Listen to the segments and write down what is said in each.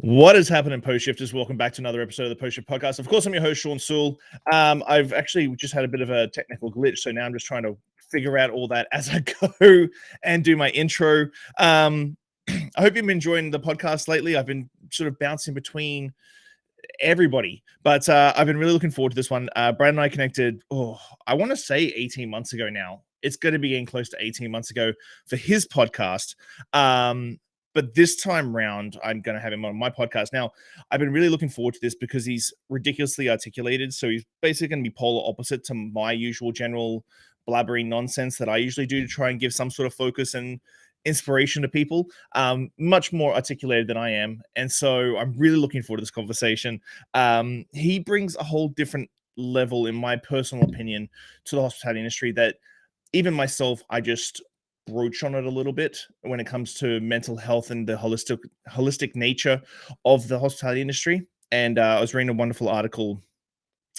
What is happening, Post Shifters? Welcome back to another episode of the Post Shift Podcast. Of course, I'm your host, Shawn Soole. I've actually just had a bit of a technical glitch, so now I'm just trying to figure out all that as I go and do my intro. I hope you've been enjoying the podcast lately. I've been sort of bouncing between everybody, but I've been really looking forward to this one. Brad and I connected, I want to say 18 months ago now. It's going to be getting close to 18 months ago for his podcast. But this time round, I'm going to have him on my podcast. Now, I've been really looking forward to this because he's ridiculously articulated. So he's basically going to be polar opposite to my usual general blabbering nonsense that I usually do to try and give some sort of focus and inspiration to people. Much more articulated than I am. And so I'm really looking forward to this conversation. He brings a whole different level, in my personal opinion, to the hospitality industry that even myself, I just broach on it a little bit when it comes to mental health and the holistic nature of the hospitality industry. And I was reading a wonderful article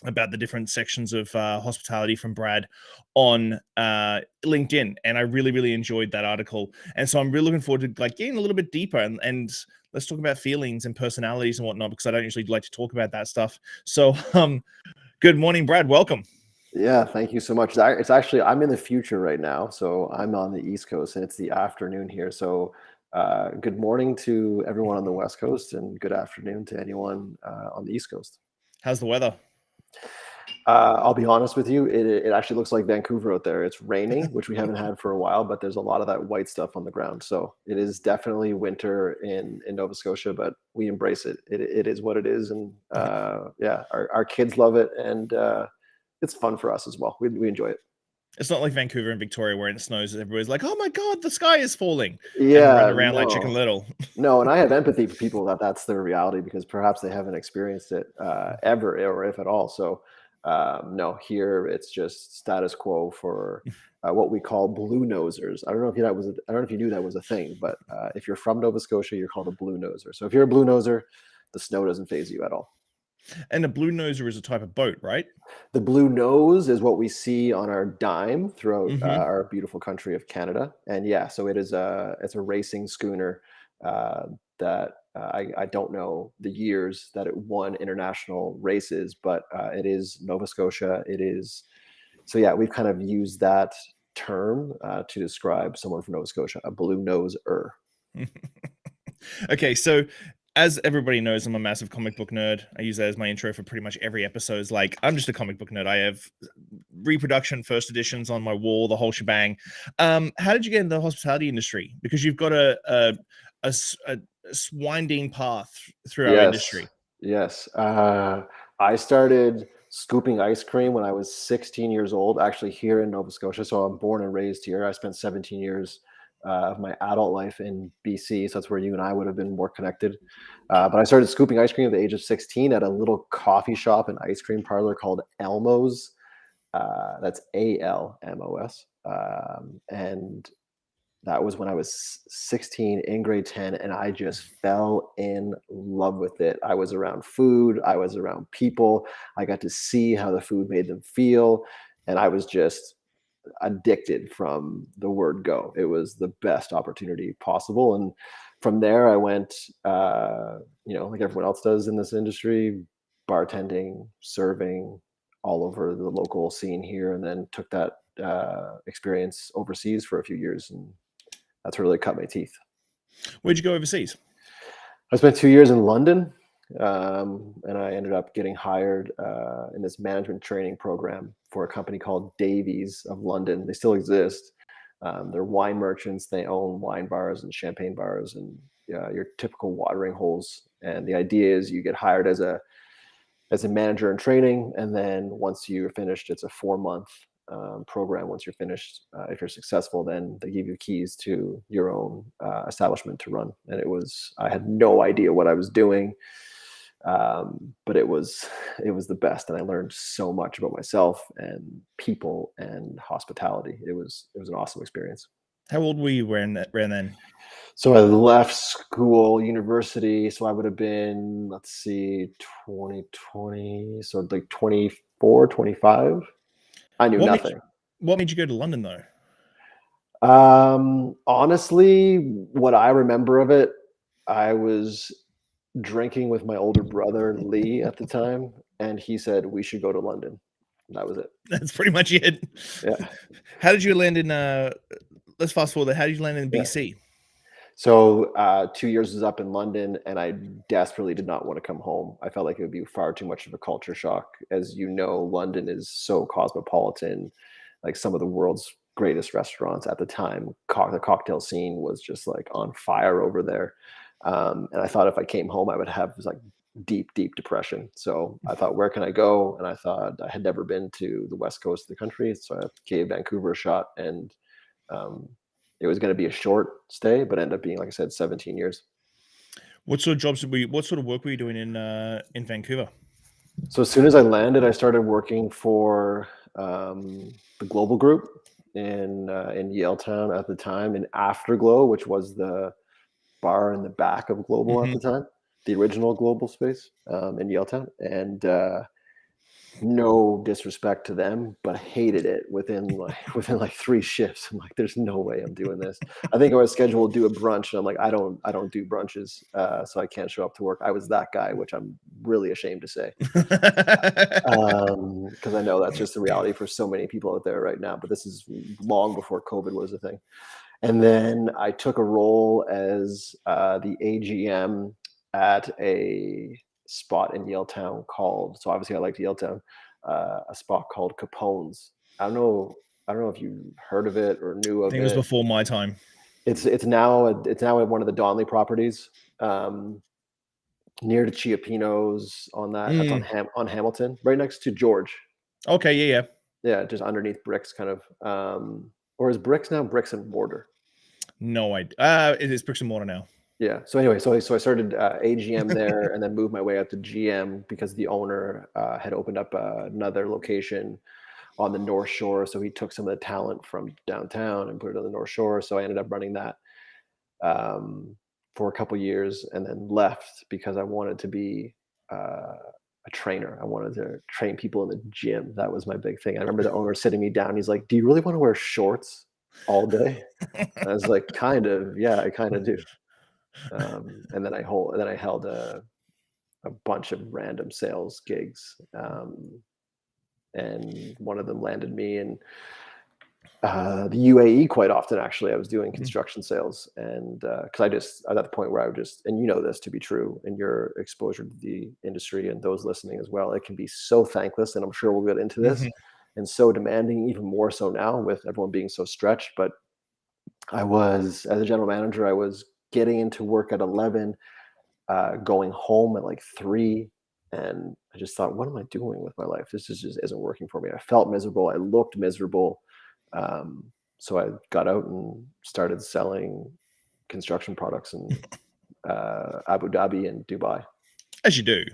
about the different sections of hospitality from Brad on LinkedIn, and I really enjoyed that article. And so I'm really looking forward to getting a little bit deeper and let's talk about feelings and personalities and whatnot, because I don't usually like to talk about that stuff. So good morning, Brad. Welcome. Yeah, thank you so much. It's actually, I'm in the future right now. So I'm on the East Coast and it's the afternoon here. So good morning to everyone on the West Coast and good afternoon to anyone on the East Coast. How's the weather? I'll be honest with you, it actually looks like Vancouver out there. It's raining, which we haven't had for a while, but there's a lot of that white stuff on the ground. So it is definitely winter in Nova Scotia, but we embrace it. It is what it is. And yeah, our kids love it. And it's fun for us as well. We enjoy it. It's not like Vancouver and Victoria where it snows, everybody's like, oh my God, the sky is falling. Yeah. And run around like Chicken Little. No, and I have empathy for people that's their reality because perhaps they haven't experienced it ever or if at all. So no, here it's just status quo for what we call blue nosers. I don't know if you knew that was a thing, but if you're from Nova Scotia, you're called a blue noser. So if you're a blue noser, the snow doesn't faze you at all. And a blue noser is a type of boat, right? The blue nose is what we see on our dime throughout our beautiful country of Canada. And yeah, so it's a racing schooner that I don't know the years that it won international races, but it is Nova Scotia. It is. So yeah, we've kind of used that term to describe someone from Nova Scotia, a blue noser. Okay, so as everybody knows, I'm a massive comic book nerd. I use that as my intro for pretty much every episode. It's like, I'm just a comic book nerd. I have reproduction first editions on my wall, the whole shebang. How did you get into the hospitality industry? Because you've got a winding path through our industry. Yes. I started scooping ice cream when I was 16 years old, actually here in Nova Scotia. So I'm born and raised here. I spent 17 years of my adult life in BC. So that's where you and I would have been more connected. But I started scooping ice cream at the age of 16 at a little coffee shop and ice cream parlor called Elmo's. That's ALMOS. And that was when I was 16 in grade 10, and I just fell in love with it. I was around food. I was around people. I got to see how the food made them feel. And I was just addicted from the word go. It was the best opportunity possible. And from there I went, like everyone else does in this industry, bartending, serving all over the local scene here, and then took that experience overseas for a few years. And that's really cut my teeth. Where'd you go overseas? I spent 2 years in London. And I ended up getting hired in this management training program for a company called Davies of London. They still exist. They're wine merchants. They own wine bars and champagne bars and your typical watering holes. And the idea is you get hired as a manager in training, and then once you're finished, it's a 4-month program. Once you're finished, if you're successful, then they give you keys to your own establishment to run. And I had no idea what I was doing. But it was the best, and I learned so much about myself and people and hospitality. It was an awesome experience. How old were you around then? So I left school, university. So I would have been, 2020. So like 24, 25. I knew nothing. What made you go to London though? Honestly, what I remember of it, I was drinking with my older brother Lee at the time, and he said we should go to London. That was it. That's pretty much it. Yeah. How did you land in let's fast forward. How did you land in Yeah. BC? So 2 years was up in London, and I desperately did not want to come home. I felt like it would be far too much of a culture shock. As you know, London is so cosmopolitan. Like some of the world's greatest restaurants at the time, the cocktail scene was just like on fire over there. And I thought if I came home, I would have this like deep, deep depression. So I thought, where can I go? And I thought I had never been to the west coast of the country, so I gave Vancouver a shot, and it was going to be a short stay, but ended up being, like I said, 17 years. What sort of jobs what sort of work were you doing in Vancouver? So as soon as I landed, I started working for the Global Group in Yaletown at the time, in Afterglow, which was the bar in the back of Global at the time, the original Global space in Yaletown. And no disrespect to them, but hated it within like 3 shifts. I'm like, there's no way I'm doing this. I think I was scheduled to do a brunch, and I'm like, I don't do brunches, so I can't show up to work. I was that guy, which I'm really ashamed to say, because I know that's just the reality for so many people out there right now. But this is long before COVID was a thing. And then I took a role as the AGM at a spot in Yaletown called, so obviously I liked Yaletown, a spot called Capone's. I don't know if you heard of it or knew of it. I think it was before my time. It's now at one of the Donnelly properties, near to Chiapino's on that. That's on Hamilton, right next to George. Okay, yeah, just underneath Bricks, kind of. Or is Bricks now Bricks and Mortar? No idea. It is Bricks and Mortar now. Yeah. So anyway, so I started AGM there, and then moved my way up to GM because the owner had opened up another location on the North Shore. So he took some of the talent from downtown and put it on the North Shore. So I ended up running that for a couple years, and then left because I wanted to be a trainer. I wanted to train people in the gym. That was my big thing. I remember the owner sitting me down. He's like, "Do you really want to wear shorts all day?" And I was like, "Kind of. Yeah, I kind of do." And then I held a bunch of random sales gigs, and one of them landed me in the UAE quite often. Actually, I was doing construction sales, and because I was at the point where I would just, and you know this to be true in your exposure to the industry and those listening as well, it can be so thankless, and I'm sure we'll get into this, and so demanding, even more so now with everyone being so stretched. But as a general manager, I was getting into work at 11, going home at like 3. And I just thought, what am I doing with my life? This just isn't working for me. I felt miserable. I looked miserable. So I got out and started selling construction products in Abu Dhabi and Dubai. As you do.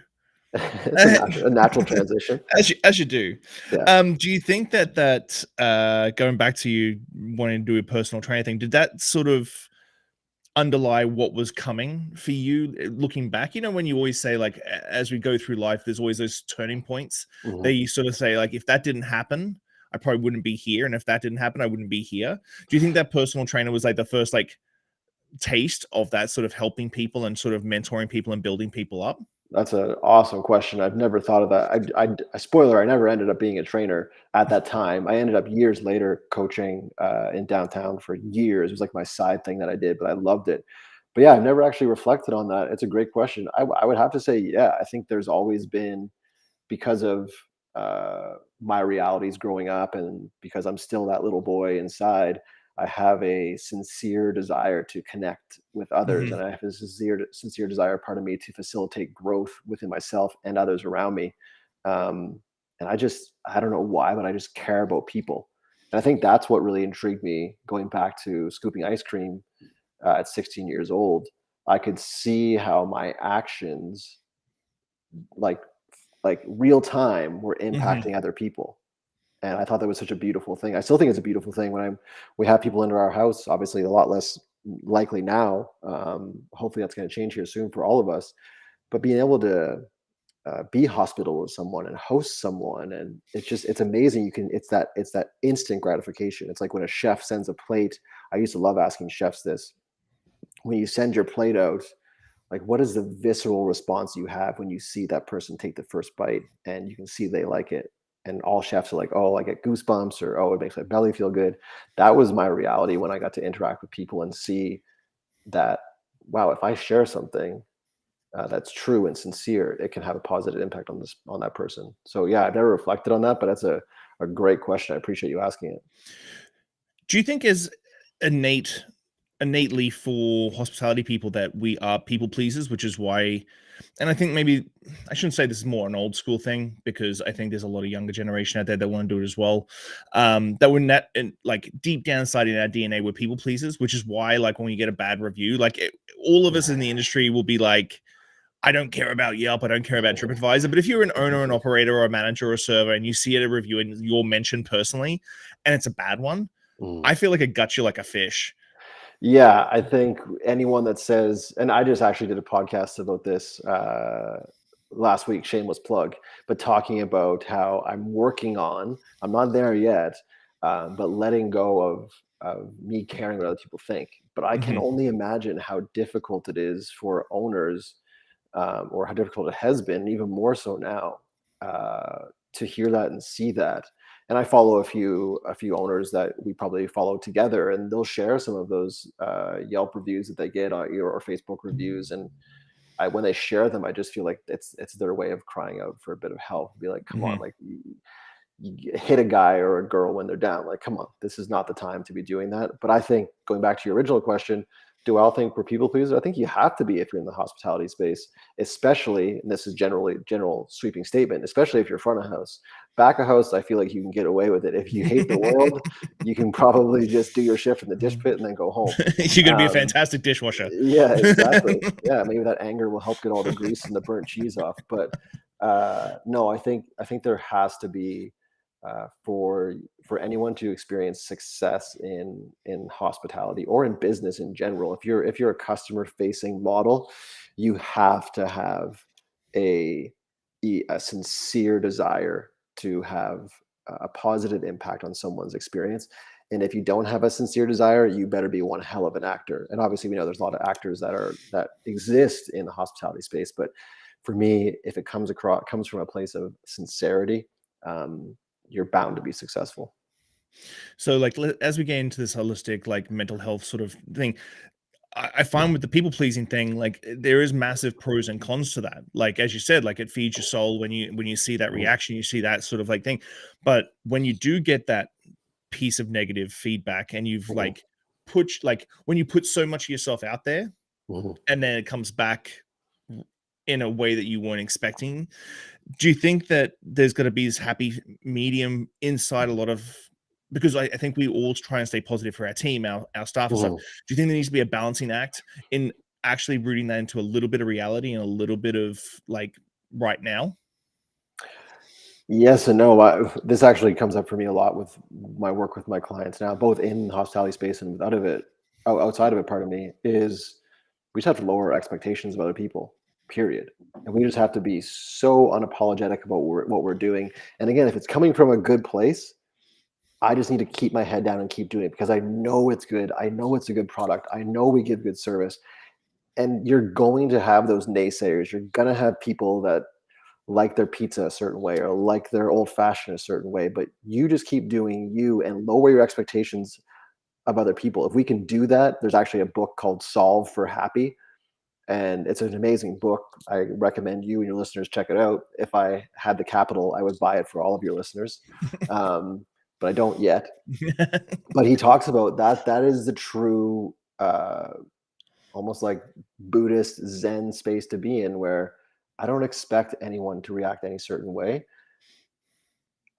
It's a natural transition. As you do. Yeah. Do you think that going back to you wanting to do a personal training thing, did that sort of underlie what was coming for you looking back? You know, when you always say, like, as we go through life, there's always those turning points that you sort of say, like, if that didn't happen, I probably wouldn't be here, and if that didn't happen, I wouldn't be here. Do you think that personal trainer was like the first like taste of that sort of helping people and sort of mentoring people and building people up? That's an awesome question. I've never thought of that. I spoiler, I never ended up being a trainer at that time. I ended up years later coaching in downtown for years. It was like my side thing that I did, but I loved it. But yeah, I've never actually reflected on that. It's a great question. I would have to say, yeah, I think there's always been, because of my realities growing up, and because I'm still that little boy inside, I have a sincere desire to connect with others, and I have a sincere desire, part of me, to facilitate growth within myself and others around me. And I don't know why, but I just care about people. And I think that's what really intrigued me going back to scooping ice cream at 16 years old. I could see how my actions, like real time, were impacting other people. And I thought that was such a beautiful thing. I still think it's a beautiful thing when we have people into our house. Obviously, a lot less likely now. Hopefully, that's going to change here soon for all of us. But being able to be hospitable with someone and host someone, and it's amazing. It's that instant gratification. It's like when a chef sends a plate. I used to love asking chefs this: when you send your plate out, like what is the visceral response you have when you see that person take the first bite and you can see they like it? And all chefs are like, oh, I get goosebumps, or oh, it makes my belly feel good. That was my reality when I got to interact with people and see that, wow, if I share something that's true and sincere, it can have a positive impact on that person. So yeah, I've never reflected on that, but that's a great question. I appreciate you asking it. Do you think is innately for hospitality people that we are people pleasers, which is why, and I think maybe I shouldn't say this is more an old school thing, because I think there's a lot of younger generation out there that want to do it as well. That we're not like deep down inside in our DNA, we're people pleasers, which is why like when we get a bad review, like all of us in the industry will be like, I don't care about Yelp, I don't care about TripAdvisor. But if you're an owner, an operator, or a manager or a server, and you see a review and you're mentioned personally, and it's a bad one, I feel like it guts you like a fish. Yeah, I think anyone that says, and I just actually did a podcast about this last week, shameless plug, but talking about how I'm not there yet, but letting go of me caring what other people think. But I can only imagine how difficult it is for owners, or how difficult it has been, even more so now, to hear that and see that. And I follow a few owners that we probably follow together, and they'll share some of those Yelp reviews that they get, or Facebook reviews. And when they share them, I just feel like it's their way of crying out for a bit of help. Be like, come on, like you hit a guy or a girl when they're down. Like, come on, this is not the time to be doing that. But I think, going back to your original question, do I all think we're people pleasers? I think you have to be if you're in the hospitality space, especially, and this is general sweeping statement, especially if you're front of house. Back of house, I feel like you can get away with it. If you hate the world, you can probably just do your shift in the dish pit and then go home. You're going to be a fantastic dishwasher. Yeah, exactly. Yeah, maybe that anger will help get all the grease and the burnt cheese off. But no, I think there has to be, for anyone to experience success in hospitality or in business in general. If you're a customer facing model, you have to have a sincere desire to have a positive impact on someone's experience. And if you don't have a sincere desire, you better be one hell of an actor. And obviously, we know there's a lot of actors that exist in the hospitality space. But for me, if it comes from a place of sincerity, you're bound to be successful. So like as we get into this holistic like mental health sort of thing, I find with the people pleasing thing, like there is massive pros and cons to that. Like as you said, like it feeds your soul when you see that reaction, you see that sort of like thing. But when you do get that piece of negative feedback, and you've like when you put so much of yourself out there, and then it comes back in a way that you weren't expecting, do you think that there's going to be this happy medium inside a lot of, because I think we all try and stay positive for our team, our staff and stuff. Do you think there needs to be a balancing act in actually rooting that into a little bit of reality and a little bit of like right now? Yes and no. This actually comes up for me a lot with my work with my clients now, both in the hospitality space and outside of it, pardon me, is we just have to lower our expectations of other people, period. And we just have to be so unapologetic about what we're doing. And again, if it's coming from a good place, I just need to keep my head down and keep doing it, because I know it's good. I know it's a good product. I know we give good service. And you're going to have those naysayers. You're going to have people that like their pizza a certain way or like their old fashioned a certain way, but you just keep doing you and lower your expectations of other people. If we can do that, there's actually a book called Solve for Happy, and it's an amazing book. I recommend you and your listeners check it out. If I had the capital, I would buy it for all of your listeners. But I don't yet. But he talks about that is the true, almost like Buddhist Zen space to be in, where I don't expect anyone to react any certain way.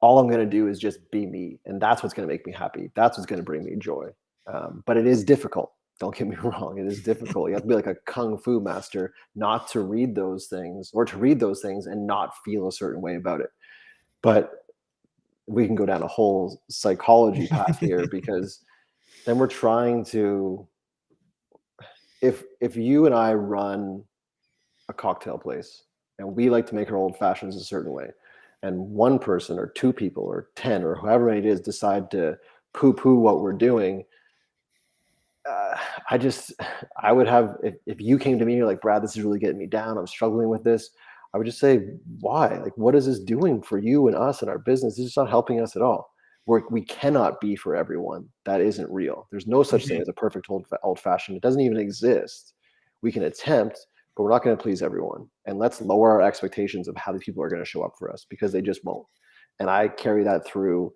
All I'm going to do is just be me. And that's what's going to make me happy. That's what's going to bring me joy. But it is difficult. Don't get me wrong. It is difficult. You have to be like a kung fu master not to read those things, or to read those things and not feel a certain way about it. But we can go down a whole psychology path here, because then we're trying to, if you and I run a cocktail place and we like to make our old fashions a certain way, and one person or two people or 10 or however many it is decide to poo-poo what we're doing, I would have, if you came to me, you're like, Brad, this is really getting me down, I'm struggling with this, I would just say, why? Like, what is this doing for you and us and our business? It's just not helping us at all. We cannot be for everyone. That isn't real. There's no such thing as a perfect old fashioned. It doesn't even exist. We can attempt, but we're not going to please everyone. And let's lower our expectations of how these people are going to show up for us, because they just won't. And I carry that through,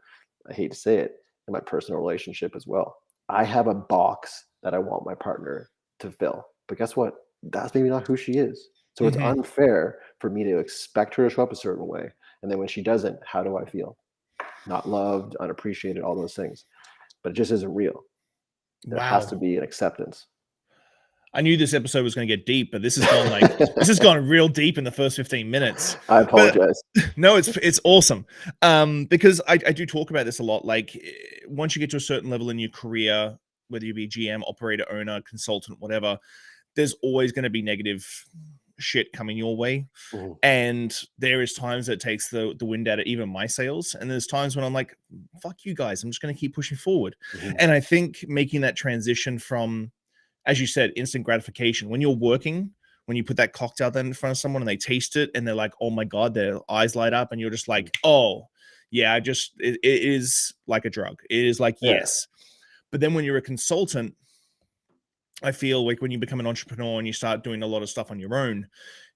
I hate to say it, in my personal relationship as well. I have a box that I want my partner to fill, but guess what? That's maybe not who she is. So it's unfair for me to expect her to show up a certain way. And then when she doesn't, how do I feel? Not loved, unappreciated, all those things. But it just isn't real. There has to be an acceptance. I knew this episode was going to get deep, but this has gone real deep in the first 15 minutes. I apologize. But, no, it's awesome. Because I do talk about this a lot. Like, once you get to a certain level in your career, whether you be GM, operator, owner, consultant, whatever, there's always going to be negative shit coming your way. And there is times that it takes the wind out of even my sails. And there's times when I'm like, fuck you guys, I'm just going to keep pushing forward. And I think making that transition from, as you said, instant gratification, when you're working, when you put that cocktail then in front of someone and they taste it and they're like, oh my God, their eyes light up, and you're just like, oh yeah, it is like a drug. It is like, yes. But then when you're a consultant, I feel like when you become an entrepreneur and you start doing a lot of stuff on your own,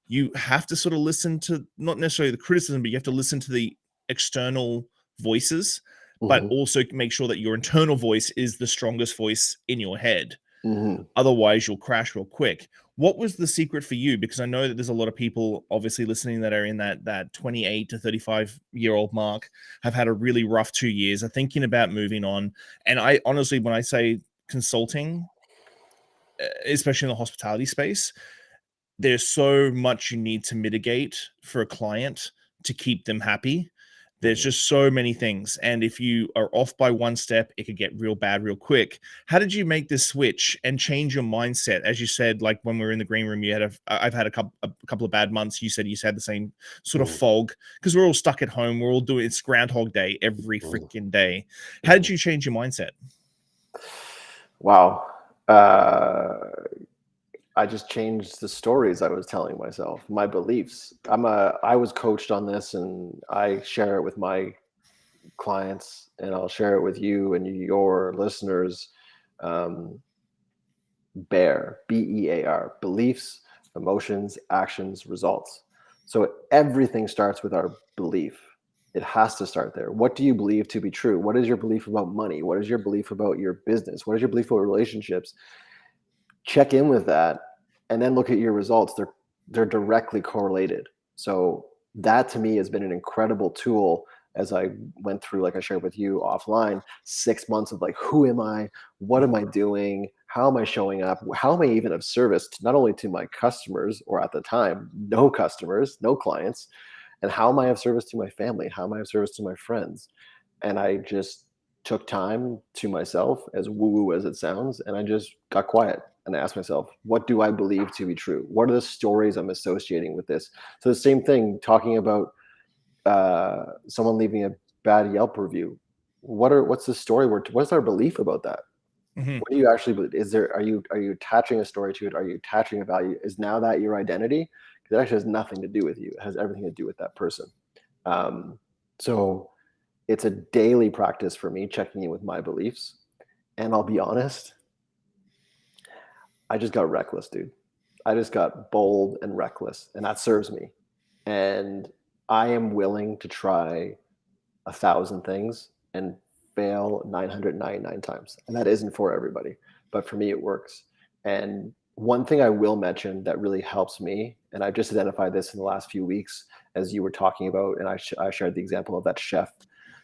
you have to sort of listen to not necessarily the criticism, but you have to listen to the external voices, but also make sure that your internal voice is the strongest voice in your head. Otherwise, you'll crash real quick. What was the secret for you? Because I know that there's a lot of people obviously listening that are in that 28 to 35-year-old mark, have had a really rough 2 years, are thinking about moving on. And I honestly, when I say consulting, especially in the hospitality space, there's so much you need to mitigate for a client to keep them happy. There's just so many things. And if you are off by one step, it could get real bad real quick. How did you make this switch and change your mindset? As you said, like when we were in the green room, I've had a couple of bad months. You said you had the same sort of fog because we're all stuck at home. We're all doing, it's Groundhog Day every freaking day. How did you change your mindset? Wow. I just changed the stories I was telling myself, my beliefs. I was coached on this, and I share it with my clients, and I'll share it with you and your listeners. BEAR, BEAR, beliefs, emotions, actions, results. So everything starts with our belief. It has to start there. What do you believe to be true? What is your belief about money? What is your belief about your business? What is your belief about relationships? Check in with that, and then look at your results. They're directly correlated. So that to me has been an incredible tool as I went through, like I shared with you offline, 6 months of like, who am I? What am I doing? How am I showing up? How am I even of service not only to my customers, or at the time, no customers, no clients, and how am I of service to my family? How am I of service to my friends? And I just took time to myself, as woo-woo as it sounds, and I just got quiet. And I asked myself, what do I believe to be true? What are the stories I'm associating with this? So the same thing, talking about someone leaving a bad Yelp review. What's the story? What's our belief about that? What do you actually believe? Are you attaching a story to it? Are you attaching a value? Is now that your identity? Because it actually has nothing to do with you. It has everything to do with that person. So it's a daily practice for me, checking in with my beliefs. And I'll be honest, I just got reckless, dude. I just got bold and reckless, and that serves me. And I am willing to try 1,000 things and fail 999 times. And that isn't for everybody, but for me, it works. And one thing I will mention that really helps me, and I've just identified this in the last few weeks, as you were talking about, and I shared the example of that chef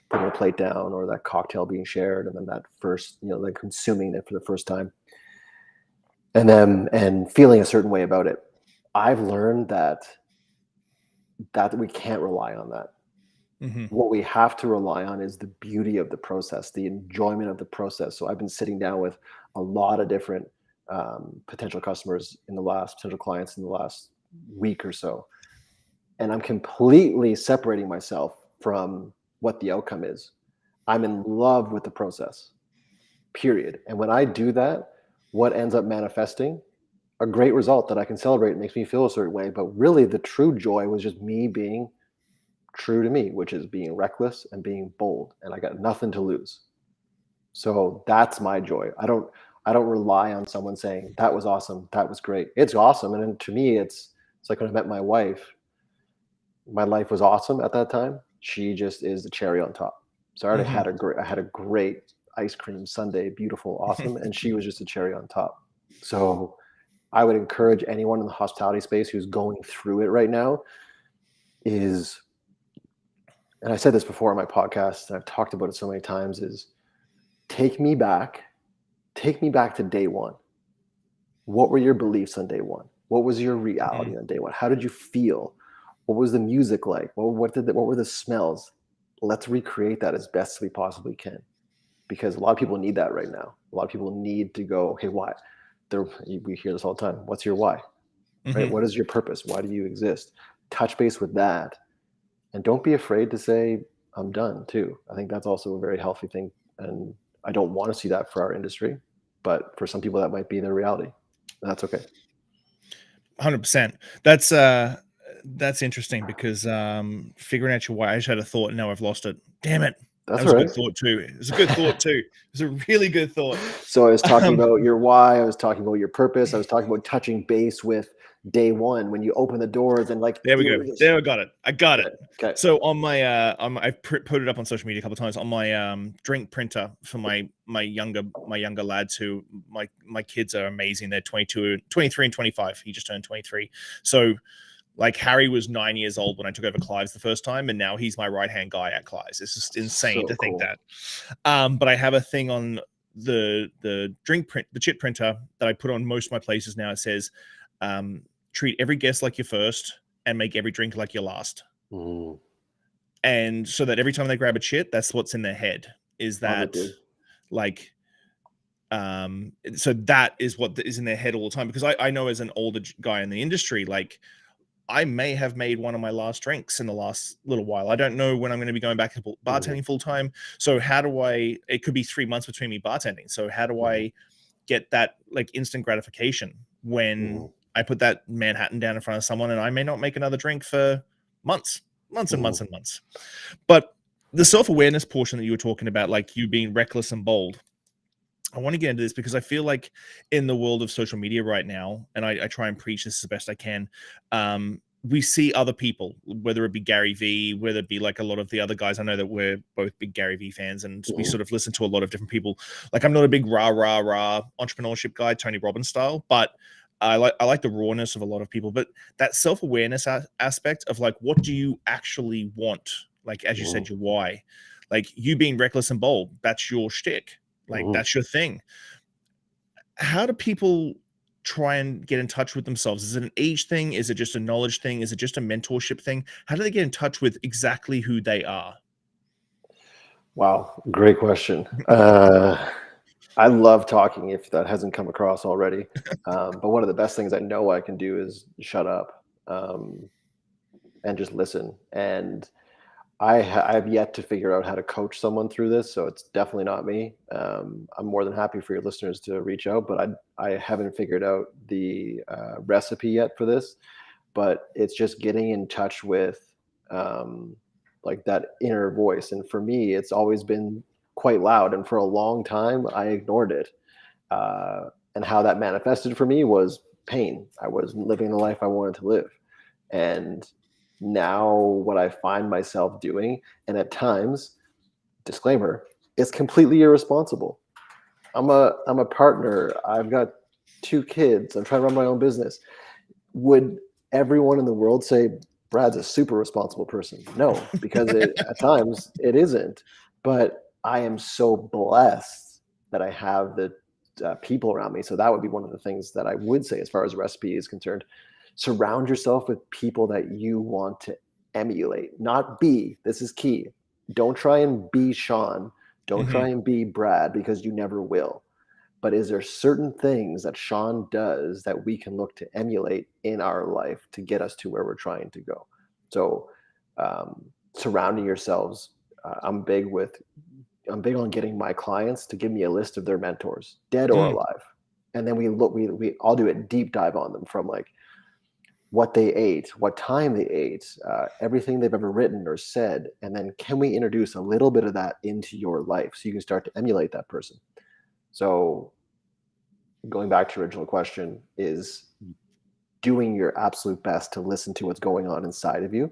putting a plate down, or that cocktail being shared, and then that first, like consuming it for the first time, and feeling a certain way about it. I've learned that we can't rely on that. What we have to rely on is the beauty of the process, the enjoyment of the process. So I've been sitting down with a lot of different potential clients in the last week or so, and I'm completely separating myself from what the outcome is. I'm in love with the process, period. And when I do that, what ends up manifesting? A great result that I can celebrate. It makes me feel a certain way. But really, the true joy was just me being true to me, which is being reckless and being bold. And I got nothing to lose. So that's my joy. I don't rely on someone saying that was awesome, that was great. It's awesome. And then to me, it's like when I met my wife, my life was awesome at that time. She just is the cherry on top. So I already Mhm. had a great ice cream sundae, beautiful, awesome. And she was just a cherry on top. So I would encourage anyone in the hospitality space who's going through it right now is, and I said this before on my podcast, and I've talked about it so many times, is take me back to day one. What were your beliefs on day one? What was your reality on day one? How did you feel? What was the music like? What were the smells? Let's recreate that as best we possibly can, because a lot of people need that right now. A lot of people need to go, hey, why? We hear this all the time. What's your why? Right? Mhm. What is your purpose? Why do you exist? Touch base with that, and don't be afraid to say, I'm done too. I think that's also a very healthy thing, and I don't want to see that for our industry, but for some people that might be their reality. And that's okay. 100%. That's interesting because figuring out your why. I just had a thought and now I've lost it. Damn it. That That's was all a right. good thought too. It was a good thought too. It was a really good thought. So I was talking Um, about your why. I was talking about your purpose. I was talking about touching base with day one when you open the doors and like there we you go. were just There I got it. I got it. okay. So on my I've put it up on social media a couple of times on my drink printer for my younger lads who my kids are amazing. They're 22, 23 and 25. He just turned 23. So like Harry was 9 years old when I took over Clive's the first time, and now he's my right hand guy at Clive's. It's just insane So to think cool. that. But I have a thing on the chit printer that I put on most of my places now. It says, treat every guest like your first, and make every drink like your last. Mm, And so that every time they grab a chit, that's what's in their head. Is love it, that dude. like so that is what is in their head all the time, because I know as an older guy in the industry, like I may have made one of my last drinks in the last little while. I don't know when I'm going to be going back to Hmm. bartending full time. So how do it could be 3 months between me bartending. So how do Hmm. I get that like instant gratification when Hmm. I put that Manhattan down in front of someone and I may not make another drink for months, months and months Hmm. and months. But the self-awareness portion that you were talking about, like you being reckless and bold, I want to get into this because I feel like in the world of social media right now, and I try and preach this as best I can, we see other people, whether it be Gary Vee, whether it be like a lot of the other guys. I know that we're both big Gary Vee fans, and we Hmm. sort of listen to a lot of different people. Like I'm not a big rah entrepreneurship guy, Tony Robbins style, but I like the rawness of a lot of people. But that self awareness aspect of like, what do you actually want? Like as you Hmm. said, your why, like you being reckless and bold. That's your shtick. Like Hmm. that's your thing. How do people try and get in touch with themselves? Is it an age thing? Is it just a knowledge thing? Is it just a mentorship thing? How do they get in touch with exactly who they are? Wow, great question. I love talking if that hasn't come across already. But one of the best things I know I can do is shut up, and just listen. And I've yet to figure out how to coach someone through this, so it's definitely not me. I'm more than happy for your listeners to reach out, but I haven't figured out the recipe yet for this. But it's just getting in touch with um, like that inner voice, and for me, it's always been quite loud, and for a long time, I ignored it. And how that manifested for me was pain. I was living the life I wanted to live, and now what I find myself doing, and at times, disclaimer, it's completely irresponsible. I'm a partner. I've got 2 kids. I'm trying to run my own business. Would everyone in the world say Brad's a super responsible person? No, because at times it isn't. But I am so blessed that I have the people around me. So that would be one of the things that I would say as far as recipe is concerned. Surround yourself with people that you want to emulate, not be. This is key. Don't try and be Shawn. Don't Mhm. try and be Brad, because you never will. But is there certain things that Shawn does that we can look to emulate in our life to get us to where we're trying to go? So surrounding yourselves, I'm big on getting my clients to give me a list of their mentors, dead or Mm. alive. And then I'll do a deep dive on them, from like what they ate, what time they ate, everything they've ever written or said. And then can we introduce a little bit of that into your life so you can start to emulate that person? So going back to your original question, is doing your absolute best to listen to what's going on inside of you.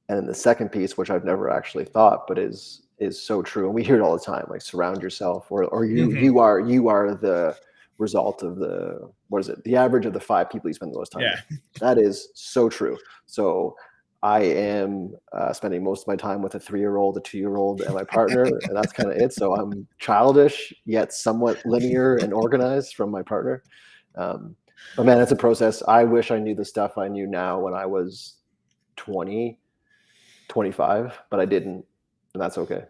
And then the second piece, which I've never actually thought, but is so true, and we hear it all the time, like surround yourself, or you are the result of the average of the 5 people you spend the most time with. That is so true. So I am spending most of my time with a 3-year-old, a 2-year-old, and my partner, and that's kind of it. So I'm childish yet somewhat linear and organized from my partner. But man, it's a process. I wish I knew the stuff I knew now when I was 20, 25, but I didn't, and that's okay.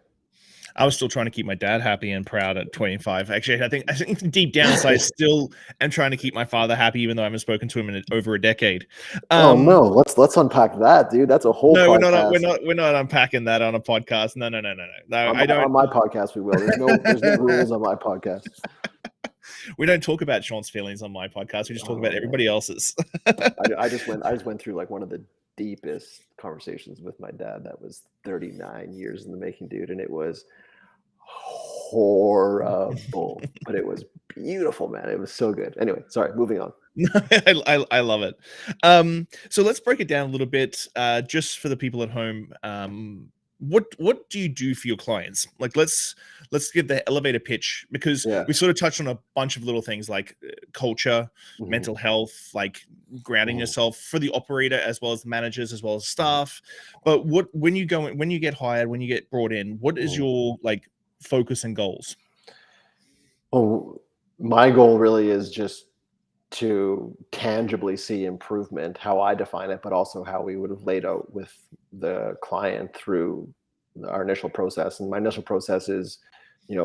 I was still trying to keep my dad happy and proud at 25. Actually, I think deep down inside, I still am trying to keep my father happy, even though I haven't spoken to him in over a decade. Oh no, let's unpack that, dude. That's a whole podcast. We're not unpacking that on a podcast. No. I don't. On my podcast, we will. There's no rules on my podcast. We don't talk about Sean's feelings on my podcast. We just talk about everybody else's. I just went through like one of the deepest conversations with my dad that was 39 years in the making, dude, and it was horrible, but it was beautiful, man. It was so good. Anyway, sorry, moving on. I love it. So let's break it down a little bit, just for the people at home. What do you do for your clients? Like, let's give the elevator pitch, because we sort of touched on a bunch of little things like culture, mental health, like grounding yourself for the operator as well as the managers as well as staff. But when you get hired, when you get brought in, what is your like focus and goals? Oh, my goal really is just to tangibly see improvement, how I define it, but also how we would have laid out with the client through our initial process. And my initial process is,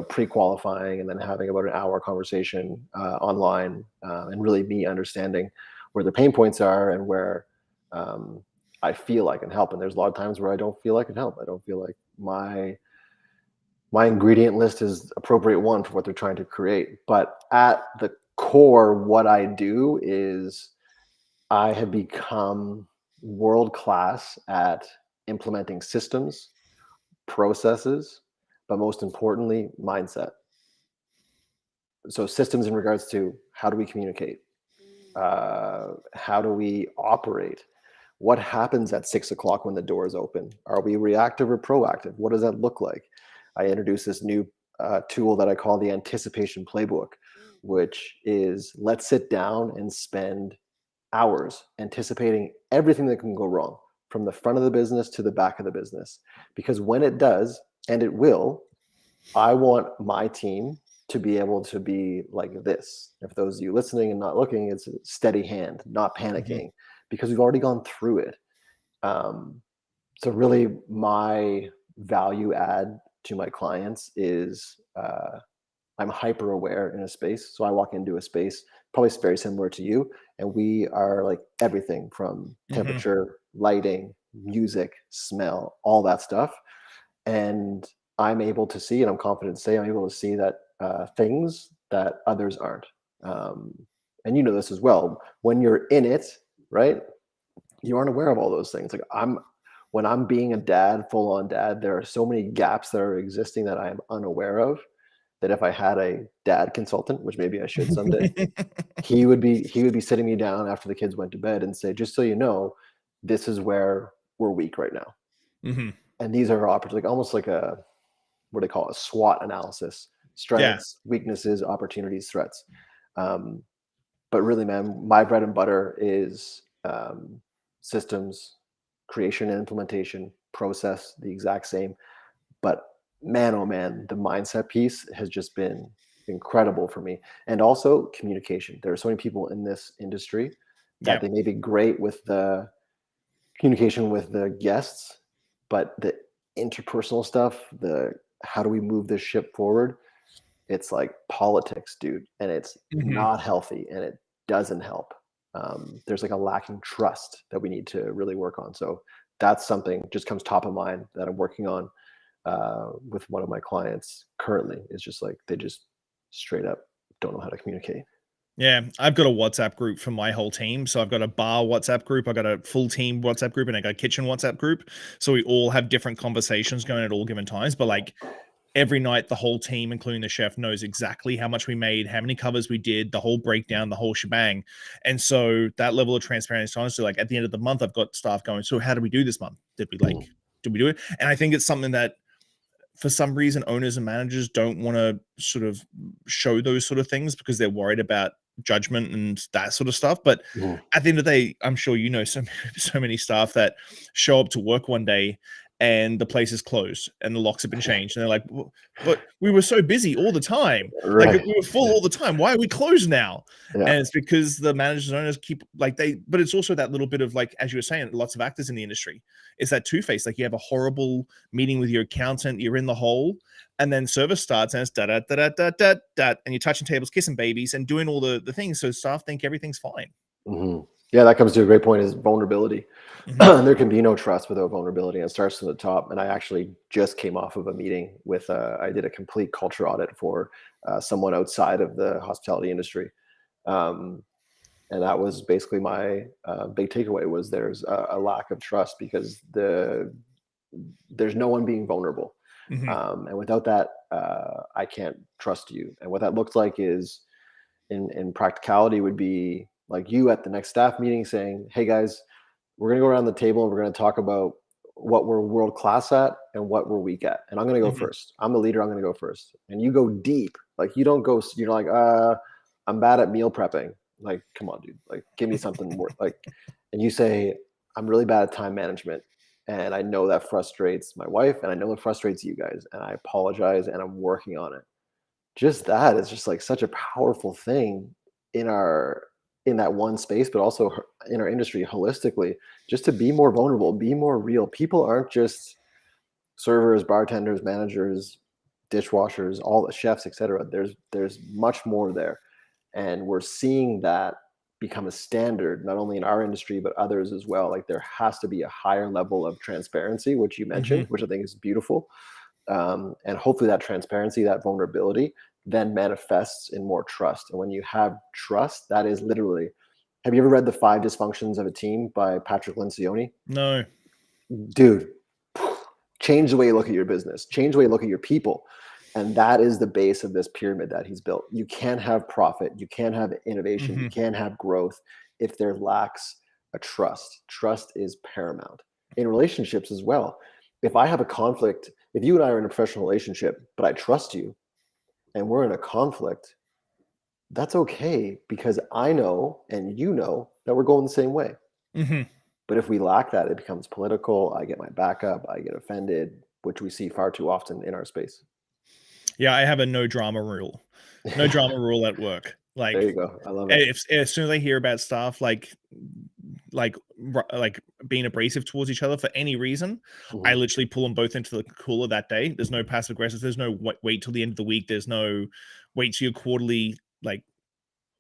pre-qualifying and then having about an hour conversation online, and really me understanding where the pain points are and where I feel I can help. And there's a lot of times where I don't feel I can help. I don't feel like my ingredient list is appropriate one for what they're trying to create. But at the core, what I do is I have become world-class at implementing systems, processes, but most importantly, mindset. So systems in regards to how do we communicate? How do we operate? What happens at 6 o'clock when the doors open? Are we reactive or proactive? What does that look like? I introduced this new tool that I call the anticipation playbook, which is let's sit down and spend hours anticipating everything that can go wrong from the front of the business to the back of the business. Because when it does, and it will, I want my team to be able to be like this. If those of you listening and not looking, it's a steady hand, not panicking, because we've already gone through it. So really my value add to my clients is I'm hyper aware in a space. So I walk into a space, probably very similar to you, and we are like everything from temperature, lighting, music, smell, all that stuff. And I'm able to see, and I'm confident to say, I'm able to see that things that others aren't. And you know this as well. When you're in it, right, you aren't aware of all those things. Like when I'm being a dad, full-on dad, there are so many gaps that are existing that I am unaware of, that if I had a dad consultant, which maybe I should someday, he would be sitting me down after the kids went to bed and say, just so you know, this is where we're weak right now. And these are opportunities, like almost like what they call a SWOT analysis: strengths, weaknesses, opportunities, threats. But really, man, my bread and butter is systems, creation and implementation, process, the exact same. But man, oh man, the mindset piece has just been incredible for me. And also communication. There are so many people in this industry that they may be great with the communication with the guests, but the interpersonal stuff, the how do we move this ship forward, it's like politics, dude, and it's not healthy, and it doesn't help. There's like a lacking trust that we need to really work on. So that's something just comes top of mind that I'm working on with one of my clients currently. Is just like they just straight up don't know how to communicate. Yeah, I've got a WhatsApp group for my whole team. So I've got a bar WhatsApp group, I've got a full team WhatsApp group, and I got a kitchen WhatsApp group. So we all have different conversations going at all given times. But like every night, the whole team, including the chef, knows exactly how much we made, how many covers we did, the whole breakdown, the whole shebang. And so that level of transparency, honestly, like at the end of the month, I've got staff going, so how did we do this month? Did we do it? And I think it's something that for some reason owners and managers don't want to sort of show those sort of things because they're worried about judgment and that sort of stuff. But at the end of the day, I'm sure you know so many staff that show up to work one day and the place is closed and the locks have been changed, and they're like, but we were so busy all the time, Right. like we were full all the time, why are we closed now? Yeah. And it's because the managers and owners keep like but it's also that little bit of like, as you were saying, lots of actors in the industry, it's that two-face, like you have a horrible meeting with your accountant, you're in the hole, and then service starts and it's da da da da da da da, and you're touching tables, kissing babies, and doing all the things, so staff think everything's fine. Yeah, that comes to a great point, is vulnerability. There can be no trust without vulnerability, and it starts from the top. And I actually just came off of a meeting with I did a complete culture audit for someone outside of the hospitality industry, and that was basically my big takeaway, was there's a lack of trust because there's no one being vulnerable. And without that, I can't trust you. And what that looks like is, in practicality, would be like you at the next staff meeting saying, hey guys, we're going to go around the table and we're going to talk about what we're world class at and what we're weak at. And I'm going to go first. I'm the leader. I'm going to go first. And you go deep. Like you don't go, you're like, I'm bad at meal prepping. Like, come on, dude, like give me something more like, and you say, I'm really bad at time management. And I know that frustrates my wife, and I know it frustrates you guys, and I apologize, and I'm working on it. Just that is just like such a powerful thing in that one space, but also in our industry holistically, just to be more vulnerable, be more real. People aren't just servers, bartenders, managers, dishwashers, all the chefs, etc. There's much more there. And we're seeing that become a standard, not only in our industry, but others as well. Like there has to be a higher level of transparency, which you mentioned, which I think is beautiful. And hopefully that transparency, that vulnerability then manifests in more trust. And when you have trust, that is literally, have you ever read The 5 Dysfunctions of a Team by Patrick Lencioni? No. Dude, change the way you look at your business, change the way you look at your people. And that is the base of this pyramid that he's built. You can't have profit, you can't have innovation, you can't have growth if there lacks a trust. Trust is paramount. In relationships as well. If I have a conflict, if you and I are in a professional relationship, but I trust you and we're in a conflict, that's okay, because I know and you know that we're going the same way. But if we lack that, it becomes political. I get my back up, I get offended, which we see far too often in our space. Yeah, I have a no drama rule. No drama rule at work. Like, there you go. I love it. As soon as I hear about stuff like being abrasive towards each other for any reason, I literally pull them both into the cooler that day. There's no passive aggressive. There's no wait till the end of the week. There's no wait till your quarterly like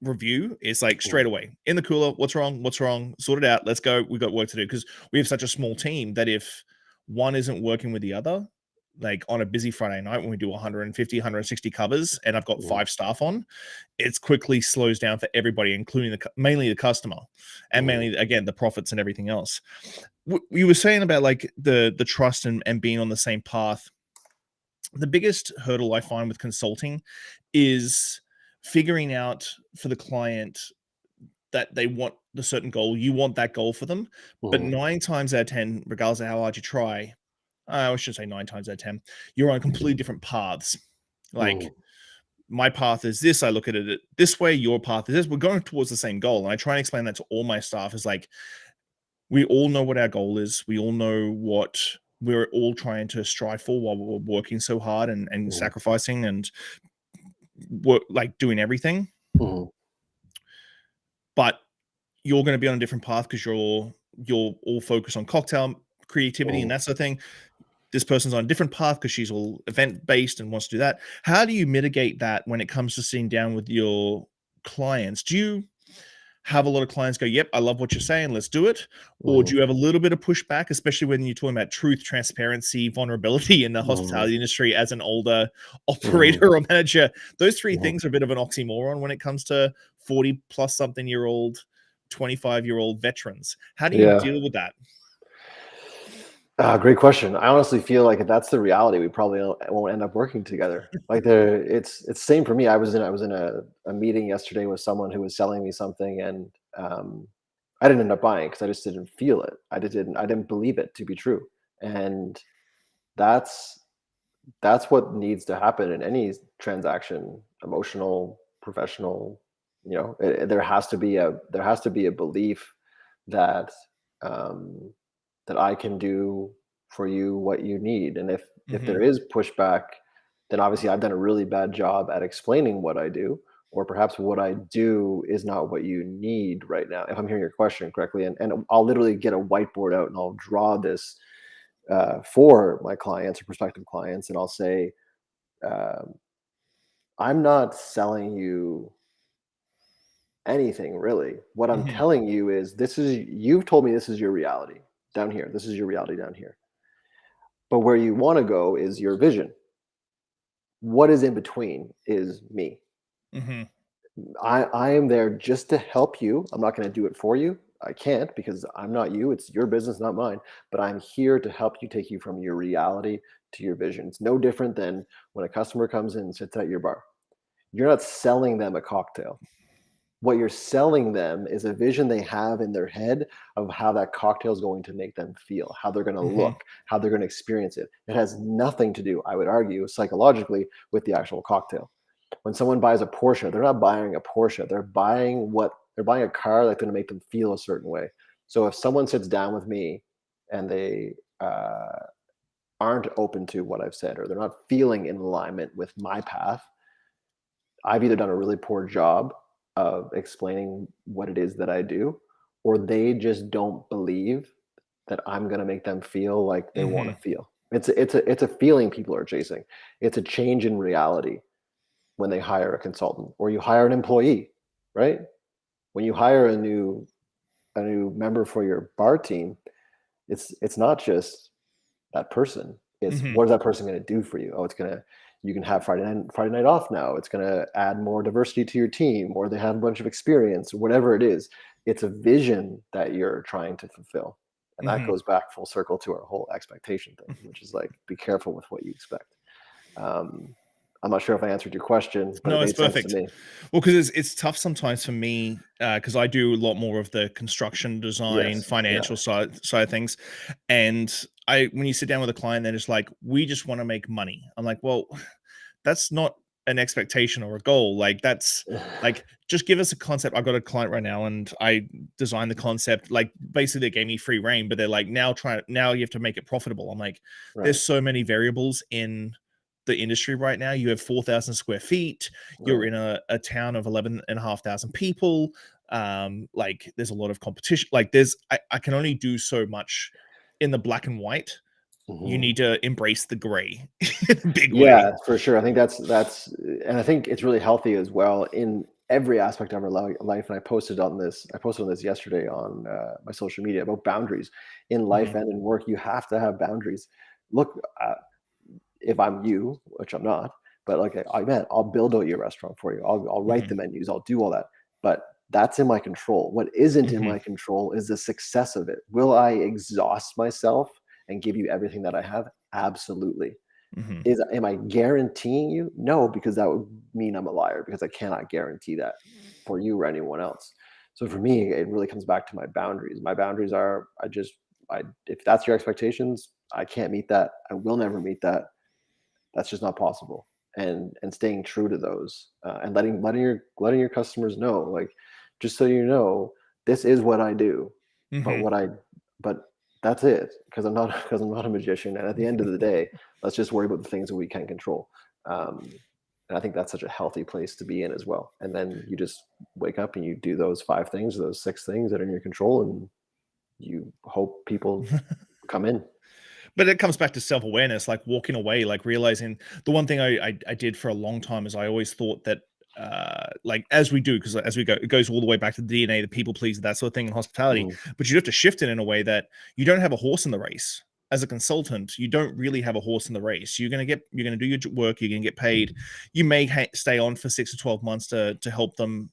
review. It's like straight away in the cooler. What's wrong? Sort it out. Let's go. We've got work to do, because we have such a small team that if one isn't working with the other, like on a busy Friday night when we do 150, 160 covers and I've got 5 staff on, it quickly slows down for everybody, including mainly the customer, and mainly, again, the profits and everything else. You were saying about like the trust and being on the same path. The biggest hurdle I find with consulting is figuring out for the client that they want the certain goal. You want that goal for them, but 9 times out of 10, regardless of how hard you try, I should say 9 times out of 10, you're on completely different paths. Like my path is this, I look at it this way, your path is this. We're going towards the same goal. And I try and explain that to all my staff, is like, we all know what our goal is. We all know what we're all trying to strive for while we're working so hard and sacrificing and work, like doing everything. But you're going to be on a different path because you're all focused on cocktail creativity and that sort of thing. This person's on a different path because she's all event based and wants to do that. How do you mitigate that when it comes to sitting down with your clients? have a lot of clients go, yep, I love what you're saying, let's do it? Or do Mhm. you have a little bit of pushback, especially when you're talking about truth, transparency, vulnerability in the Mhm. hospitality industry as an older Mhm. operator or manager? Those three Mhm. things are a bit of an oxymoron when it comes to 40 plus something year old, 25-year-old veterans. How do you Yeah. deal with that? Great question. I honestly feel like if that's the reality, we probably won't end up working together. Like it's same for me. I was in a meeting yesterday with someone who was selling me something, and I didn't end up buying because I just didn't feel it. I didn't believe it to be true, and that's that's what needs to happen in any transaction, emotional, professional. There has to be a belief that um, that I can do for you what you need. And if Hmm. there is pushback, then obviously I've done a really bad job at explaining what I do, or perhaps what I do is not what you need right now. If I'm hearing your question correctly, and I'll literally get a whiteboard out and I'll draw this for my clients or prospective clients, and I'll say, um, I'm not selling you anything really. What I'm Hmm. telling you is you've told me this is your reality down here. This is your reality down here. But where you want to go is your vision. What is in between is me. Hmm. I am there just to help you. I'm not going to do it for you. I can't because I'm not you. It's your business, not mine. But I'm here to help you take you from your reality to your vision. It's no different than when a customer comes in and sits at your bar. You're not selling them a cocktail. What you're selling them is a vision they have in their head of how that cocktail is going to make them feel, how they're going to Hmm. look, how they're going to experience it. It has nothing to do, I would argue, psychologically with the actual cocktail. When someone buys a Porsche, they're not buying a Porsche. They're buying a car that's going to make them feel a certain way. So if someone sits down with me and they aren't open to what I've said, or they're not feeling in alignment with my path, I've either done a really poor job of explaining what it is that I do, or they just don't believe that I'm going to make them feel like they want Hmm. to feel. It's a feeling people are chasing. It's a change in reality when they hire a consultant or you hire an employee, right? When you hire a new member for your bar team, it's not just that person. It's Hmm. what is that person going to do for you? Oh, you can have Friday night off now. It's going to add more diversity to your team, or they have a bunch of experience, whatever it is. It's a vision that you're trying to fulfill. And that Hmm. goes back full circle to our whole expectation thing, which is like, be careful with what you expect. Um, I'm not sure if I answered your question, but it No, it's made sense to perfect. me. Well, because it's tough sometimes for me, because I do a lot more of the construction design, Yes. Yeah. financial side of things. And when you sit down with a client, they're just like, we just want to make money. I'm like, well, that's not an expectation or a goal. Like that's like just give us a concept. I've got a client right now and I designed the concept. Like basically they gave me free reign, but they're like, now you have to make it profitable. I'm like, Right. there's so many variables in the industry right now. You have 4,000 square feet, you're Right. in a town of 11,500 people. Like there's a lot of competition. Like I can only do so much in the black and white. You Mhm. need to embrace the gray in a big way. Yeah, for sure. I think and I think it's really healthy as well in every aspect of our life. And I posted on this yesterday on my social media about boundaries in life Mhm, and in work. You have to have boundaries. Look, if I'm you, which I'm not, but like man, I'll build out your restaurant for you. I'll write mhm, the menus. I'll do all that. But that's in my control. What isn't in mhm, my control is the success of it. Will I exhaust myself and give you everything that I have? Absolutely. mhm, Am I guaranteeing you? No, because that would mean I'm a liar because I cannot guarantee that for you or anyone else. So for me, it really comes back to my boundaries. My boundaries are if that's your expectations, I can't meet that. I will never meet that. That's just not possible. And staying true to those and letting your customers know, like, just so you know, this is what I do, but mhm. but that's it, because I'm not a magician. And at the end of the day, let's just worry about the things that we can control. Um, and I think that's such a healthy place to be in as well. And then you just wake up and you do those 5 things, those 6 things that are in your control, and you hope people come in. But it comes back to self-awareness, like walking away, like realizing the one thing I did for a long time is I always thought that like as we do, because as we go, it goes all the way back to the DNA, the people pleaser, that sort of thing in hospitality. But you have to shift it in a way that you don't have a horse in the race. As a consultant, you don't really have a horse in the race. You're going to do your work. You're going to get paid. You may stay on for 6 to 12 months to help them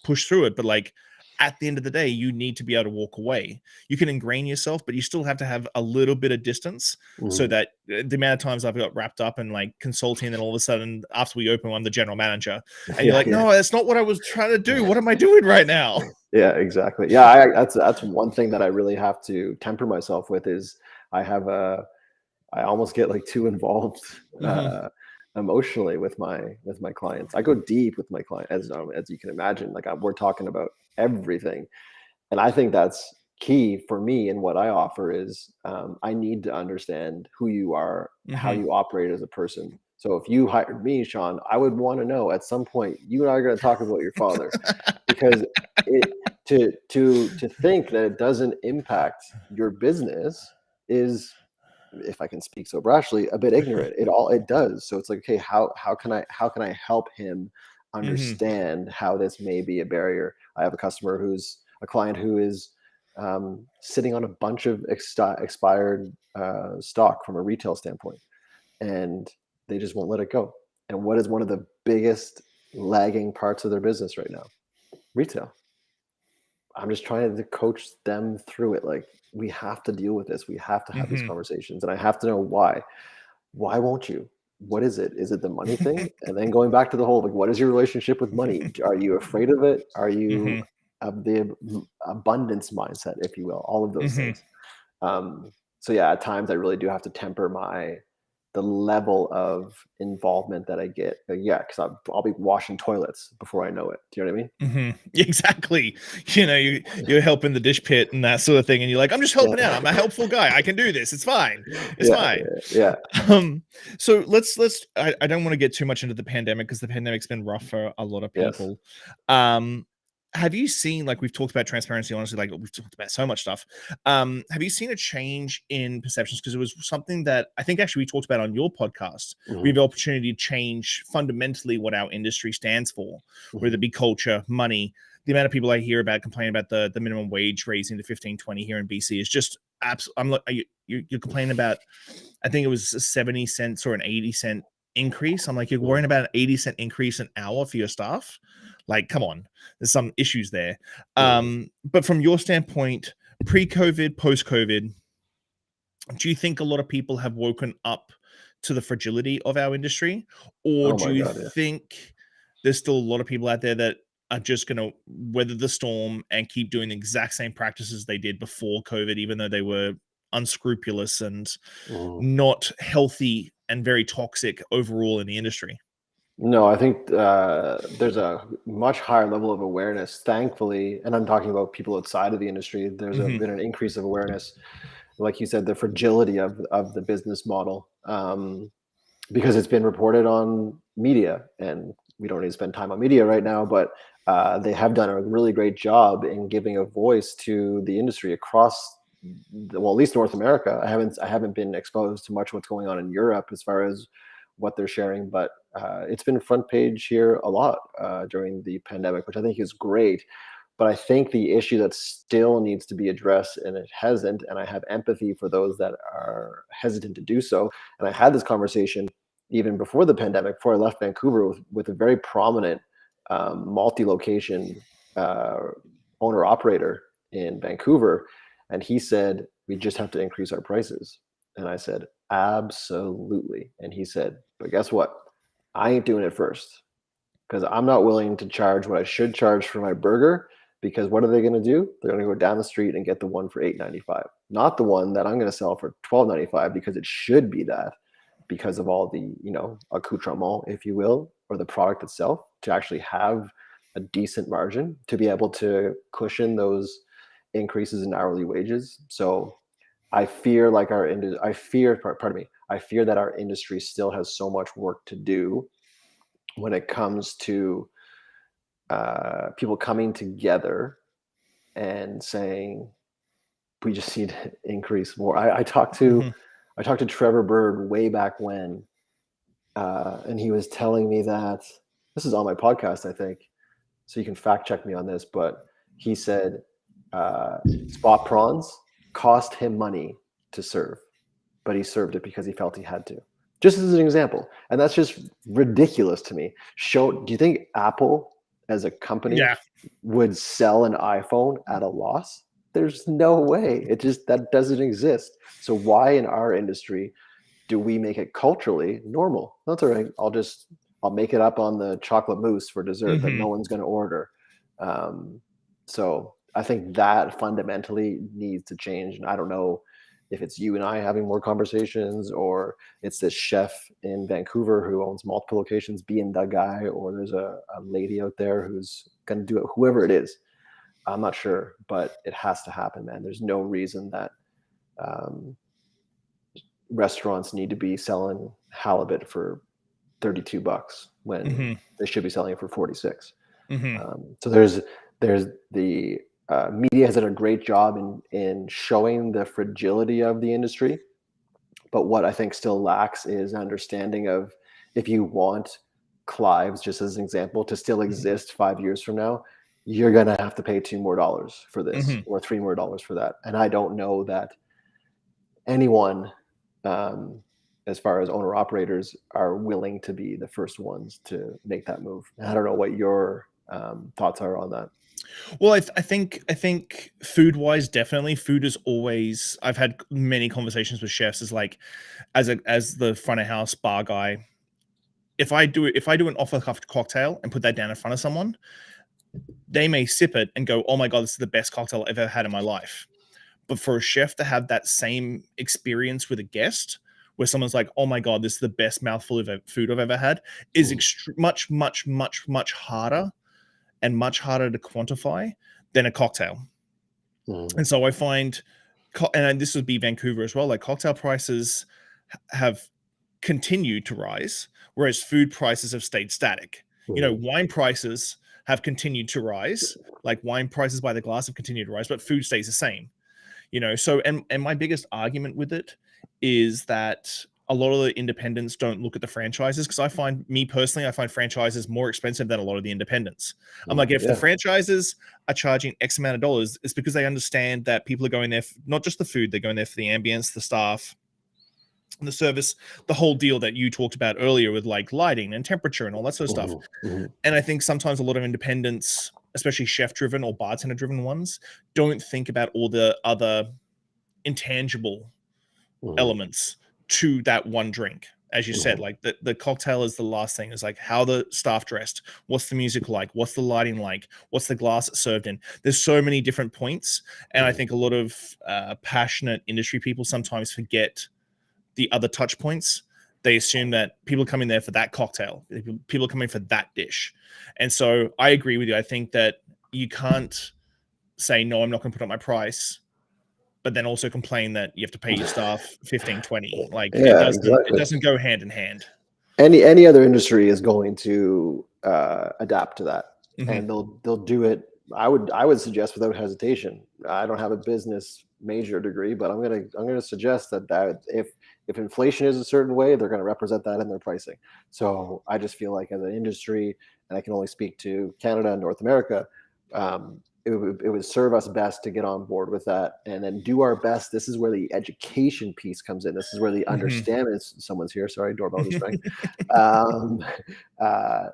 push through it. But like at the end of the day, you need to be able to walk away. You can ingrain yourself, but you still have to have a little bit of distance so that the amount of times I've got wrapped up in like consulting, and then all of a sudden after we open, I'm the general manager, and you're like, no, that's not what I was trying to do. What am I doing right now? Yeah, exactly. Yeah, that's one thing that I really have to temper myself with is I almost get like too involved emotionally with my clients. I go deep with my client, as you can imagine. Like we're talking about everything, and I think that's key for me. And what I offer is I need to understand who you are, how you operate as a person. So if you hired me, Shawn, I would want to know at some point you and I are going to talk about your father, because to think that it doesn't impact your business is, if I can speak so brashly, a bit ignorant. It does. So it's like, okay, how can I help him understand how this may be a barrier? I have a client who is sitting on a bunch of expired stock from a retail standpoint, and they just won't let it go. And what is one of the biggest lagging parts of their business right now? Retail. I'm just trying to coach them through it. Like, we have to deal with this. We have to have these conversations, and I have to know why. Why won't you? What is it? Is it the money thing? And then going back to the whole, like, what is your relationship with money? Are you afraid of it? Are you of the abundance mindset, if you will? All of those things. So yeah, at times I really do have to temper the level of involvement that I get. Because I'll be washing toilets before I know it. Do you know what I mean? Exactly. You know, you're helping the dish pit and that sort of thing, and you're like, I'm just helping out. I'm a helpful guy. I can do this. It's fine. It's fine. Yeah. So let's. I don't want to get too much into the pandemic, because the pandemic's been rough for a lot of people. Yes. Have you seen, like, we've talked about transparency, honestly, like we've talked about so much stuff. Have you seen a change in perceptions? Because it was something that I think actually we talked about on your podcast. We have the opportunity to change fundamentally what our industry stands for, whether it be culture, money. The amount of people I hear about complaining about the minimum wage raising to 15.20 here in BC is just absolutely. You're complaining about, I think it was a 70 cents or an 80 cent increase. I'm like, you're worrying about an 80 cent increase an hour for your staff? Like, come on, there's some issues there. But from your standpoint, pre-COVID, post-COVID, do you think a lot of people have woken up to the fragility of our industry? Or do you think there's still a lot of people out there that are just going to weather the storm and keep doing the exact same practices they did before COVID, even though they were unscrupulous and not healthy and very toxic overall in the industry? No, I think there's a much higher level of awareness, thankfully, and I'm talking about people outside of the industry. There's been an increase of awareness, like you said, the fragility of the business model, because it's been reported on media, and we don't need to spend time on media right now, but they have done a really great job in giving a voice to the industry across, well, at least North America. I haven't been exposed to much what's going on in Europe as far as what they're sharing, but it's been front page here a lot during the pandemic, which I think is great. But I think the issue that still needs to be addressed, and it hasn't, and I have empathy for those that are hesitant to do so. And I had this conversation even before the pandemic, before I left Vancouver, with a very prominent multi-location owner operator in Vancouver. And he said, we just have to increase our prices. And I said, absolutely. And he said, but guess what? I ain't doing it first, because I'm not willing to charge what I should charge for my burger, because what are they going to do? They're going to go down the street and get the one for $8.95, not the one that I'm going to sell for $12.95, because it should be that, because of all the, accoutrement, if you will, or the product itself, to actually have a decent margin to be able to cushion those increases in hourly wages. So I fear I fear that our industry still has so much work to do when it comes to people coming together and saying, we just need to increase more. I talked to Trevor Bird way back when, and he was telling me that this is on my podcast, I think, so you can fact check me on this, but he said spot prawns cost him money to serve, but he served it because he felt he had to. Just as an example. And that's just ridiculous to me. Do you think Apple as a company would sell an iPhone at a loss? There's no way. That doesn't exist. So why in our industry do we make it culturally normal? That's all right. I'll make it up on the chocolate mousse for dessert that no one's going to order. So I think that fundamentally needs to change. And I don't know if it's you and I having more conversations, or it's this chef in Vancouver who owns multiple locations being the guy, or there's a lady out there who's going to do it, whoever it is. I'm not sure, but it has to happen, man. There's no reason that restaurants need to be selling halibut for $32 when they should be selling it for 46. So there's the media has done a great job in showing the fragility of the industry, but what I think still lacks is understanding of, if you want Clive's, just as an example, to still exist 5 years from now, you're going to have to pay $2 more for this or $3 more for that. And I don't know that anyone, as far as owner operators, are willing to be the first ones to make that move. And I don't know what your thoughts are on that. Well, I think food wise, definitely food is always, I've had many conversations with chefs as like, as the front of house bar guy, if I do an offer cup cocktail and put that down in front of someone, they may sip it and go, oh my God, this is the best cocktail I've ever had in my life. But for a chef to have that same experience with a guest, where someone's like, oh my God, this is the best mouthful of food I've ever had, is much, much, much, much harder and much harder to quantify than a cocktail. And so I find, and this would be Vancouver as well, like cocktail prices have continued to rise, whereas food prices have stayed static. You know, wine prices have continued to rise, like wine prices by the glass have continued to rise, but food stays the same. You know, so, and my biggest argument with it is that a lot of the independents don't look at the franchises, because I find franchises more expensive than a lot of the independents. I'm like, if the franchises are charging X amount of dollars, it's because they understand that people are going there, not just the food, they're going there for the ambience, the staff, and the service, the whole deal that you talked about earlier with like lighting and temperature and all that sort of stuff. And I think sometimes a lot of independents, especially chef-driven or bartender-driven ones, don't think about all the other intangible elements to that one drink. As you said, like the cocktail is the last thing. Is like how the staff dressed, what's the music like, what's the lighting like, what's the glass it's served in. There's so many different points, and I think a lot of passionate industry people sometimes forget the other touch points. They assume that people come in there for that cocktail, people come in for that dish. And so I agree with you. I think that you can't say, no, I'm not going to put up my price, but then also complain that you have to pay your staff 15, 20. Like it doesn't go hand in hand. Any other industry is going to adapt to that, and they'll do it. I would suggest without hesitation. I don't have a business major degree, but I'm gonna suggest that if inflation is a certain way, they're going to represent that in their pricing. So I just feel like as an industry, and I can only speak to Canada and North America, it would serve us best to get on board with that and then do our best. This is where the education piece comes in. This is where the understanding, someone's here, sorry, doorbell just rang.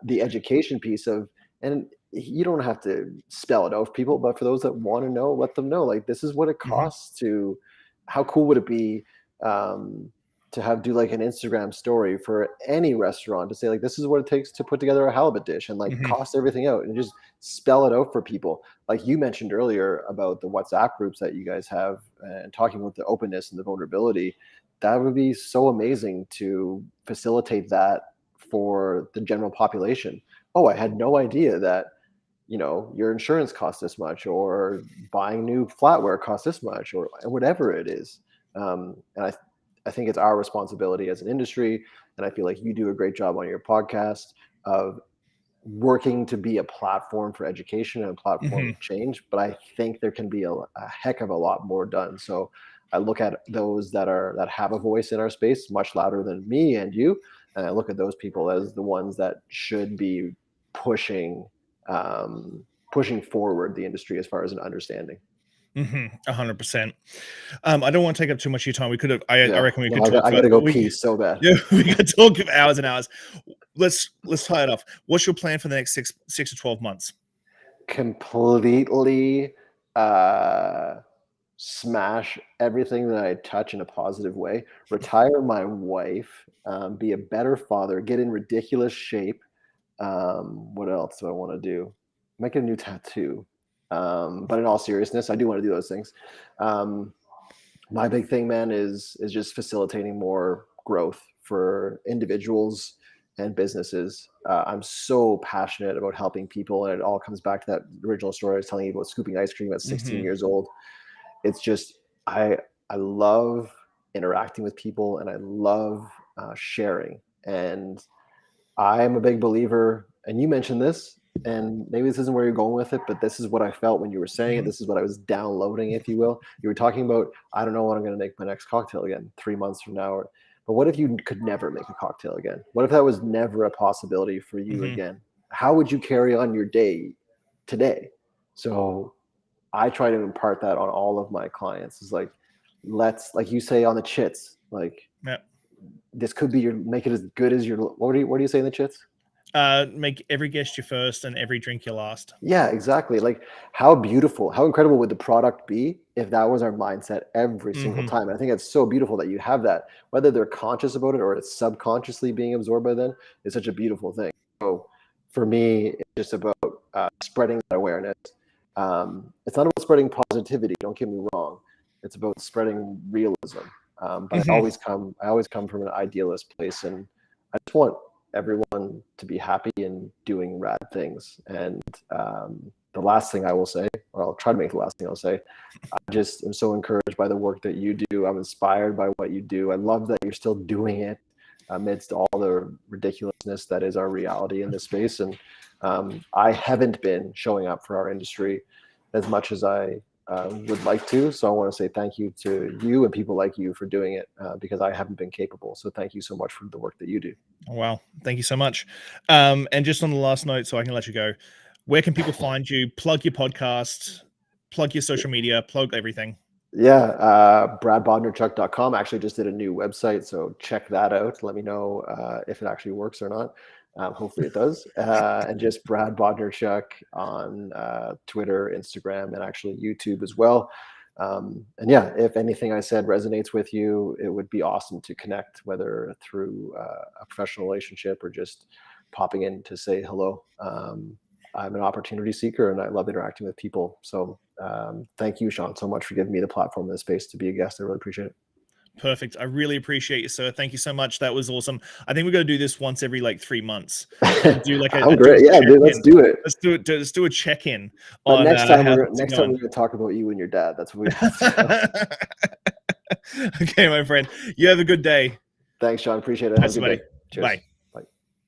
The education piece of, and you don't have to spell it out for people, but for those that want to know, let them know, like, this is what it costs to, how cool would it be to do like an Instagram story for any restaurant to say, like, this is what it takes to put together a halibut dish, and like cost everything out and just spell it out for people. Like you mentioned earlier about the WhatsApp groups that you guys have, and talking about the openness and the vulnerability, that would be so amazing to facilitate that for the general population. Oh, I had no idea that, you know, your insurance costs this much, or buying new flatware costs this much, or whatever it is. And I think it's our responsibility as an industry, and I feel like you do a great job on your podcast of working to be a platform for education and a platform of change. But I think there can be a heck of a lot more done. So I look at those that have a voice in our space much louder than me and you, and I look at those people as the ones that should be pushing pushing forward the industry as far as an understanding. 100%. I don't want to take up too much of your time. We could have. I reckon we could talk. I gotta go pee so bad. Yeah, we could talk for hours and hours. Let's tie it off. What's your plan for the next 6 to 12 months? Completely smash everything that I touch in a positive way. Retire my wife. Be a better father. Get in ridiculous shape. What else do I want to do? Might get a new tattoo. But in all seriousness, I do want to do those things. My big thing, man, is just facilitating more growth for individuals and businesses. I'm so passionate about helping people, and it all comes back to that original story I was telling you about scooping ice cream at 16 years old. It's just I love interacting with people, and I love sharing. And I am a big believer, and you mentioned this, and maybe this isn't where you're going with it, but this is what I felt when you were saying it. This is what I was downloading, if you will. You were talking about, I don't know when I'm going to make my next cocktail again, 3 months from now. But what if you could never make a cocktail again? What if that was never a possibility for you again? How would you carry on your day today? So I try to impart that on all of my clients. It's like, let's, like you say on the chits, like, this could be make it as good as your, what do you say in the chits? Make every guest your first and every drink your last. Yeah, exactly. Like, how beautiful, how incredible would the product be if that was our mindset every single time? And I think it's so beautiful that you have that, whether they're conscious about it or it's subconsciously being absorbed by them. It's such a beautiful thing. So for me, it's just about spreading that awareness. It's not about spreading positivity. Don't get me wrong. It's about spreading realism. But I always come from an idealist place, and I just want everyone to be happy and doing rad things. And the last thing I will say, or I'll try to make the last thing I'll say, I just am so encouraged by the work that you do. I'm inspired by what you do. I love that you're still doing it amidst all the ridiculousness that is our reality in this space. And I haven't been showing up for our industry as much as I would like to. So I want to say thank you to you and people like you for doing it, because I haven't been capable. So thank you so much for the work that you do. Wow. Thank you so much. And just on the last note, so I can let you go, where can people find you? Plug your podcast, plug your social media, plug everything. Yeah. BradBodnarchuk.com. Actually just did a new website. So check that out. Let me know if it actually works or not. Hopefully it does. And just Brad Bodnarchuk on Twitter, Instagram, and actually YouTube as well. And yeah, if anything I said resonates with you, it would be awesome to connect, whether through a professional relationship or just popping in to say hello. I'm an opportunity seeker and I love interacting with people. So thank you, Shawn, so much for giving me the platform and the space to be a guest. I really appreciate it. Perfect. I really appreciate you, sir. Thank you so much. That was awesome. I think we're going to do this once every like 3 months. Do like I'm great. Yeah, dude, let's do it. Let's do a check-in. On next time we're going to talk about you and your dad. That's what we have to do. Okay, my friend. You have a good day. Thanks, Shawn. Appreciate it. Have a good day. Cheers. Bye.